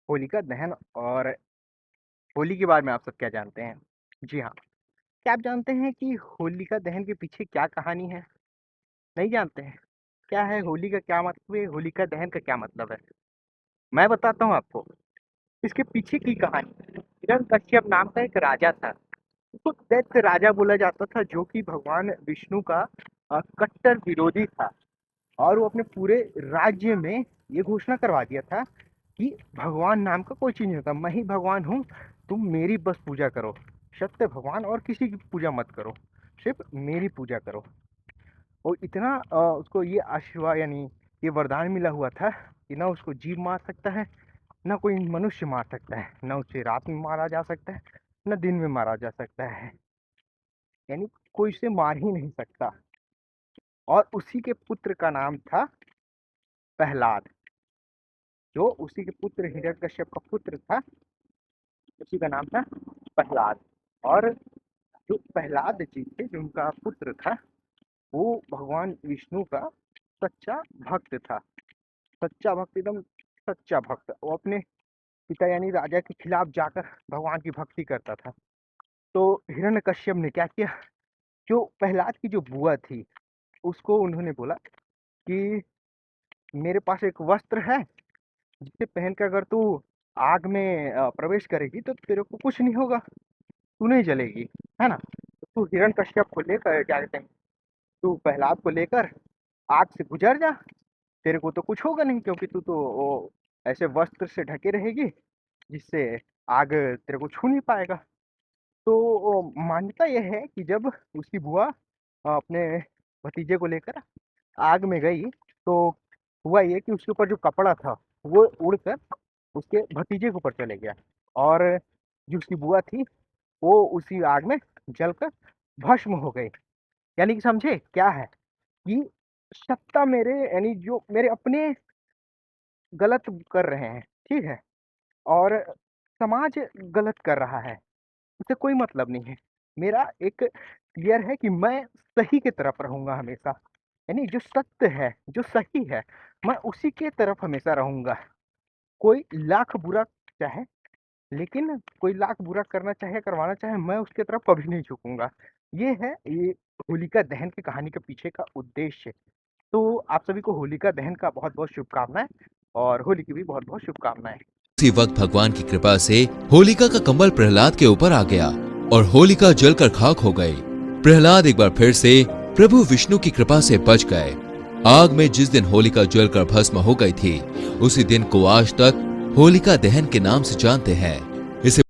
होलिका दहन और होली के बारे में आप सब क्या जानते हैं? जी हाँ, क्या आप जानते हैं कि होलिका दहन के पीछे क्या कहानी है? नहीं जानते हैं? क्या है होली का क्या मतलब है? होलिका दहन का क्या मतलब है? मैं बताता हूँ आपको। इसके पीछे की कहानी। हिरण्यकश्यप नाम का एक राजा था। उसको दैत्य राजा बोला जाता था, जो कि भगवान विष्णु का कट्टर विरोधी था। और वो अपने पूरे राज्य में ये घोषणा करवा दिया था कि भगवान नाम का कोई चीज नहीं होता, मैं ही भगवान हूँ। तुम मेरी बस पूजा करो, सत्य भगवान और किसी की पूजा मत करो, सिर्फ मेरी पूजा करो। और इतना उसको ये आशीर्वाद यानी ये वरदान मिला हुआ था कि ना उसको जीव मार सकता है, ना कोई मनुष्य मार सकता है, ना उसे रात में मारा जा सकता है, ना दिन में मारा जा सकता है। यानी कोई उसे मार ही नहीं सकता। और उसी के पुत्र का नाम था प्रहलाद। जो उसी के पुत्र हिरण्यकश्यप का पुत्र था, उसी का नाम था प्रहलाद। और जो प्रहलाद जी थे, जो उनका पुत्र था, वो भगवान विष्णु का सच्चा भक्त था। सच्चा भक्त, एकदम सच्चा भक्त। वो अपने पिता यानी राजा के खिलाफ जाकर भगवान की भक्ति करता था। तो हिरण्यकश्यप ने क्या किया, जो प्रहलाद की जो बुआ थी, उसको उन्होंने बोला कि मेरे पास एक वस्त्र है, जिसे पहनकर अगर तू आग में प्रवेश करेगी तो तेरे को कुछ नहीं होगा, तू नहीं जलेगी, है ना। तो तू हिरण्यकश्यप को लेकर, क्या कहते हैं, तू प्रहलाद को लेकर आग से गुजर जा। तेरे को तो कुछ होगा नहीं, क्योंकि तू तो वो ऐसे वस्त्र से ढके रहेगी जिससे आग तेरे को छू नहीं पाएगा। तो मान्यता यह है कि जब उसकी बुआ अपने भतीजे को लेकर आग में गई, तो हुआ ये कि उसके ऊपर जो कपड़ा था वो उड़कर उसके भतीजे के ऊपर चले गया। और जो उसकी बुआ थी, वो उसी आग में जलकर भस्म हो गई। यानी कि समझे क्या है कि सत्ता मेरे यानी जो मेरे अपने गलत कर रहे हैं, ठीक है, और समाज गलत कर रहा है, उससे कोई मतलब नहीं है। मेरा एक क्लियर है कि मैं सही की तरफ रहूंगा हमेशा। यानी जो सत्य है, जो सही है, मैं उसी के तरफ हमेशा रहूंगा। कोई लाख बुरा चाहे, लेकिन कोई लाख बुरा करना चाहे, करवाना चाहे, मैं उसके तरफ कभी नहीं झुकूंगा। ये होलिका दहन की कहानी के पीछे का उद्देश्य। तो आप सभी को होलिका दहन का बहुत बहुत शुभकामनाएं, और होली की भी बहुत बहुत शुभकामनाएं। उसी वक्त भगवान की कृपा से होलिका का कमल प्रहलाद के ऊपर आ गया और होलिका जलकर खाक हो गई। प्रहलाद एक बार फिर से प्रभु विष्णु की कृपा से बच गए। आग में जिस दिन होलिका जलकर भस्म हो गई थी, उसी दिन को आज तक होलिका दहन के नाम से जानते हैं। इसे